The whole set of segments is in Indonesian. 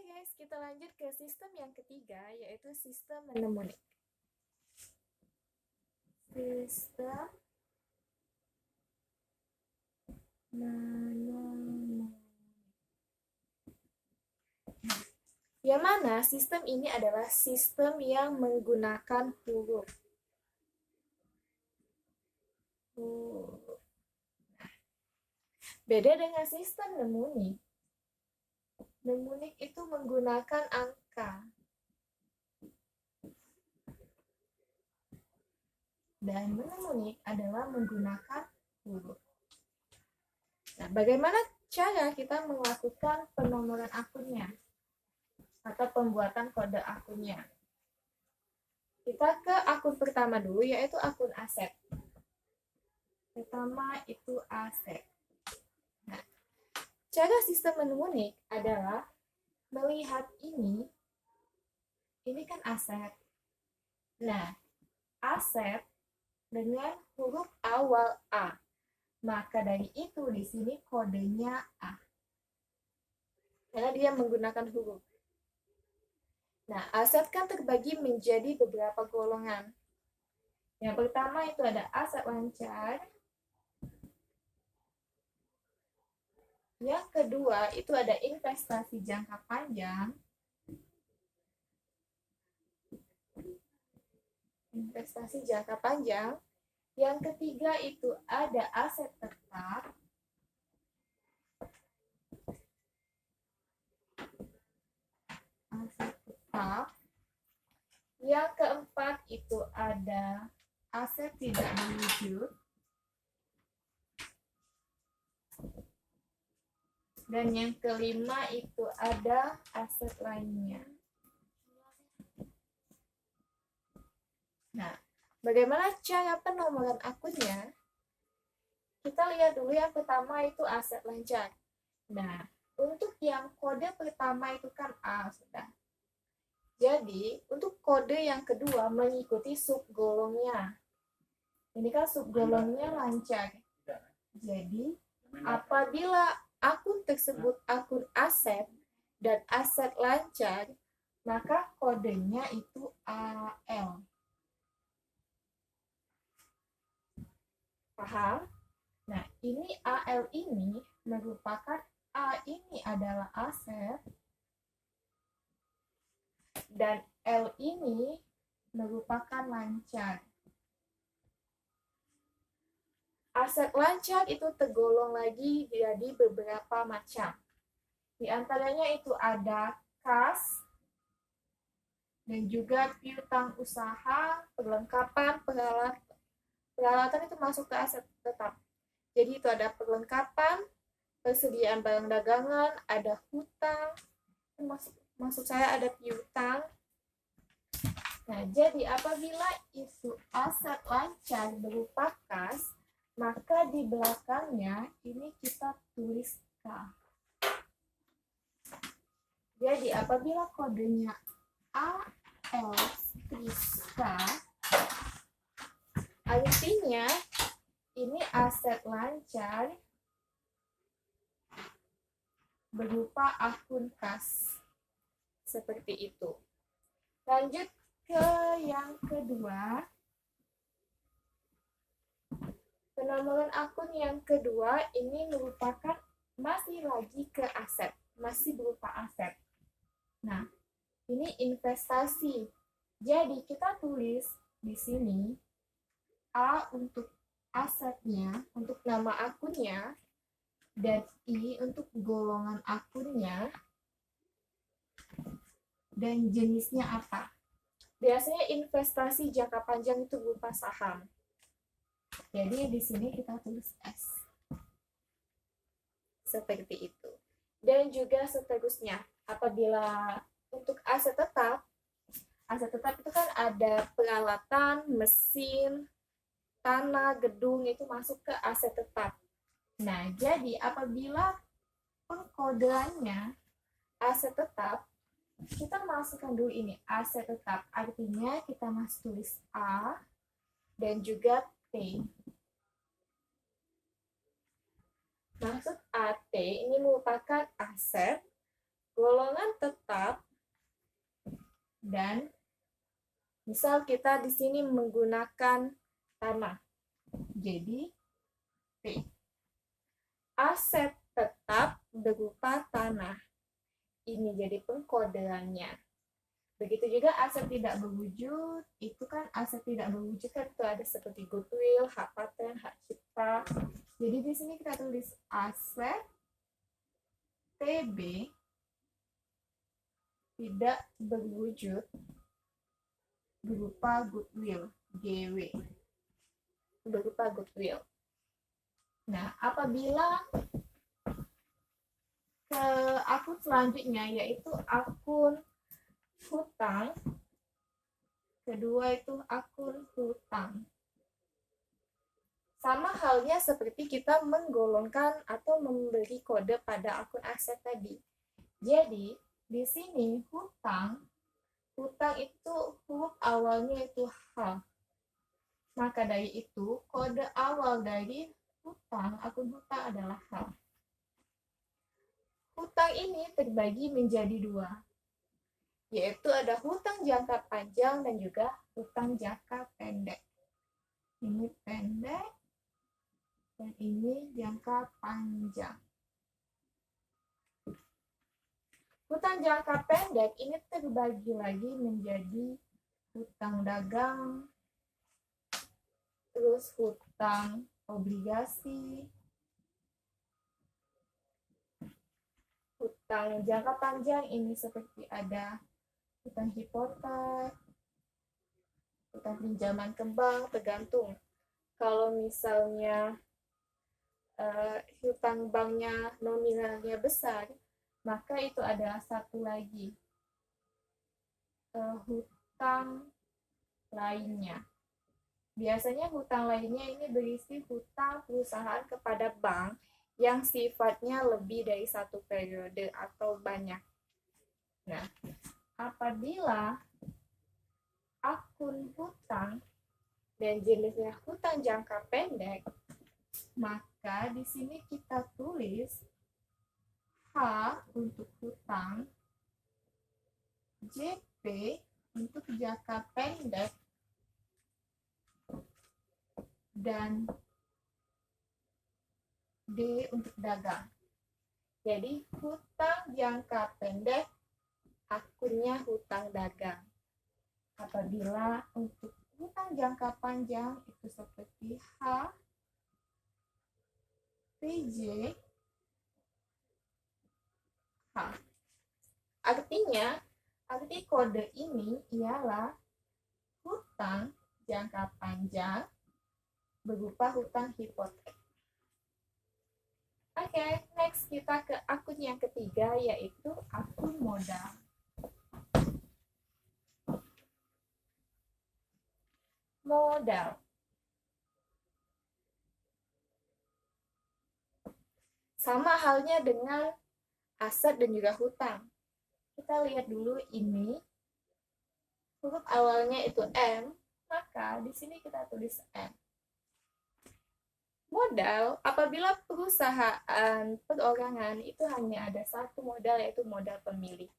guys, kita lanjut ke sistem yang ketiga, yaitu sistem mnemonik. Sistem mnemonik. Yang mana sistem ini adalah sistem yang menggunakan huruf. Beda dengan sistem mnemonik. Mnemonik itu menggunakan angka. Dan mnemonik adalah menggunakan huruf. Nah, bagaimana cara kita melakukan penomoran akunnya atau pembuatan kode akunnya? Kita ke akun pertama dulu, yaitu akun aset. Pertama itu aset. Nah, cara sistem mnemonik adalah melihat ini kan aset. Nah, aset dengan huruf awal A. Maka dari itu di sini kodenya A. Karena dia menggunakan huruf. Nah, aset kan terbagi menjadi beberapa golongan. Yang pertama itu ada aset lancar. Yang kedua itu ada investasi jangka panjang. Investasi jangka panjang. Yang ketiga itu ada aset tetap. Aset tetap. Yang keempat itu ada aset tidak berwujud. Dan yang kelima itu ada aset lainnya. Nah, bagaimana cara penomoran akunnya? Kita lihat dulu yang pertama itu aset lancar. Nah, untuk yang kode pertama itu kan A sudah. Jadi, untuk kode yang kedua mengikuti subgolongnya. Ini kan subgolongnya lancar. Jadi, apabila akun tersebut akun aset dan aset lancar, maka kodenya itu AL. Paham? Nah, ini AL ini merupakan A ini adalah aset dan L ini merupakan lancar. Aset lancar itu tergolong lagi jadi beberapa macam. Di antaranya itu ada kas dan juga piutang usaha, perlengkapan, peralatan itu masuk ke aset tetap. Jadi itu ada perlengkapan, persediaan barang dagangan, ada hutang, maksud saya ada piutang. Nah, jadi apabila itu aset lancar berupa kas, maka di belakangnya ini kita tulis K. Jadi apabila kodenya AL K, artinya ini aset lancar berupa akun kas. Seperti itu. Lanjut ke yang kedua. Penomoran akun yang kedua ini merupakan masih lagi ke aset. Masih berupa aset. Nah, ini investasi. Jadi kita tulis di sini A untuk asetnya, untuk nama akunnya, dan I untuk golongan akunnya, dan jenisnya apa. Biasanya investasi jangka panjang itu berupa saham. Jadi di sini kita tulis S. Seperti itu. Dan juga seterusnya. Apabila untuk aset tetap itu kan ada peralatan, mesin, tanah, gedung itu masuk ke aset tetap. Nah, jadi apabila pengkodeannya aset tetap, kita masukkan dulu ini aset tetap. Artinya kita masuk tulis A dan juga T. Maksud AT ini merupakan aset golongan tetap, dan misal kita di sini menggunakan tanah. Jadi P. Aset tetap berupa tanah. Ini jadi pengkodeannya. Begitu juga aset tidak berwujud, itu kan aset tidak berwujud kan itu ada seperti goodwill, hak paten, hak cipta. Jadi di sini kita tulis aset TB tidak berwujud berupa goodwill, GW. Berupa goodwill. Nah, apabila ke akun selanjutnya yaitu akun hutang, kedua itu akun hutang. Sama halnya seperti kita menggolongkan atau memberi kode pada akun aset tadi. Jadi, di sini hutang itu huruf awalnya itu H. Maka dari itu, kode awal dari hutang, akun hutang adalah H. Hutang ini terbagi menjadi dua, yaitu ada hutang jangka panjang dan juga hutang jangka pendek. Ini pendek, dan ini jangka panjang. Hutang jangka pendek ini terbagi lagi menjadi hutang dagang, terus hutang obligasi, hutang jangka panjang ini seperti ada hutang hipotek, hutang pinjaman ke bank, tergantung. Kalau misalnya hutang banknya nominalnya besar, maka itu ada satu lagi hutang lainnya. Biasanya hutang lainnya ini berisi hutang perusahaan kepada bank yang sifatnya lebih dari satu periode atau banyak. Nah, apabila akun hutang dan jenisnya hutang jangka pendek, maka di sini kita tulis H untuk hutang, JP untuk jangka pendek, dan D untuk dagang. Jadi hutang jangka pendek akunnya hutang dagang. Apabila untuk hutang jangka panjang itu seperti H, PJ, H. Arti kode ini ialah hutang jangka panjang berupa hutang hipotek. Oke, next kita ke akun yang ketiga yaitu akun modal. Modal. Sama halnya dengan aset dan juga hutang. Kita lihat dulu ini. Huruf awalnya itu M, maka di sini kita tulis M. Modal, apabila perusahaan perorangan itu hanya ada satu modal yaitu modal pemilik.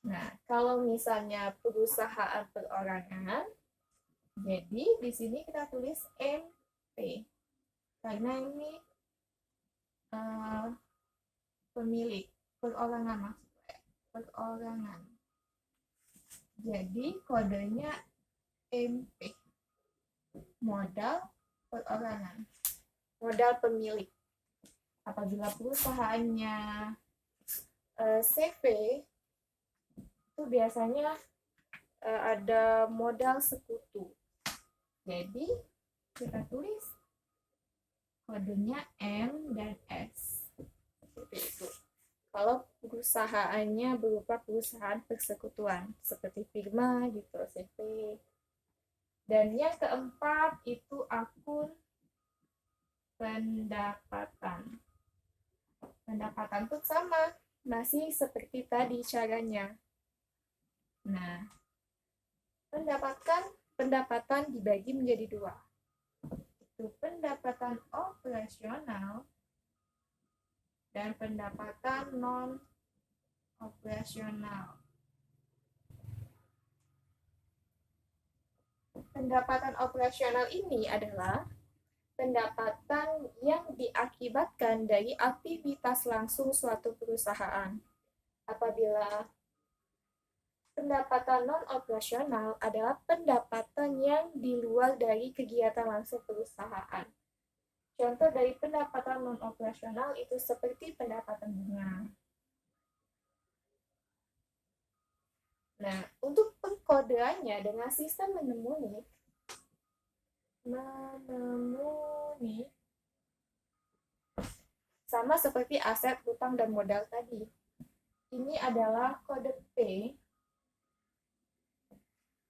Nah, kalau misalnya perusahaan perorangan, jadi di sini kita tulis MP. Karena ini pemilik, perorangan maksudnya, perorangan. Jadi kodenya MP. Modal perorangan. Modal pemilik. Apabila perusahaannya CV, itu biasanya ada modal sekutu. Jadi kita tulis kodenya M dan S. Seperti itu. Kalau perusahaannya berupa perusahaan persekutuan seperti firma gitu, CV. Dan yang keempat itu akun pendapatan. Pendapatan itu sama, masih seperti tadi caranya. Nah, pendapatan dibagi menjadi dua. Itu pendapatan operasional dan pendapatan non-operasional. Pendapatan operasional ini adalah pendapatan yang diakibatkan dari aktivitas langsung suatu perusahaan. Apabila pendapatan non-operasional adalah pendapatan yang di luar dari kegiatan langsung perusahaan. Contoh dari pendapatan non-operasional itu seperti pendapatan bunga. Nah, untuk pengkodeannya dengan sistem menemuni sama seperti aset, hutang, dan modal tadi. Ini adalah kode P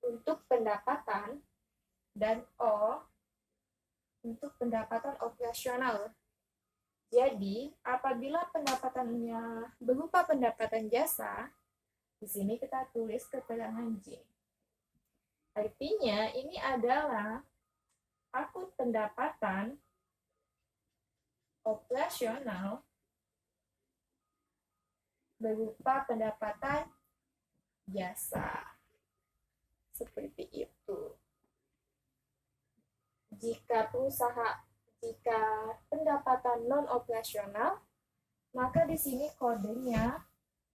untuk pendapatan dan O untuk pendapatan operasional. Jadi, apabila pendapatannya berupa pendapatan jasa, di sini kita tulis keterangan J. Artinya, ini adalah akun pendapatan operasional berupa pendapatan jasa. Seperti itu. Jika pendapatan non operasional, maka di sini kodenya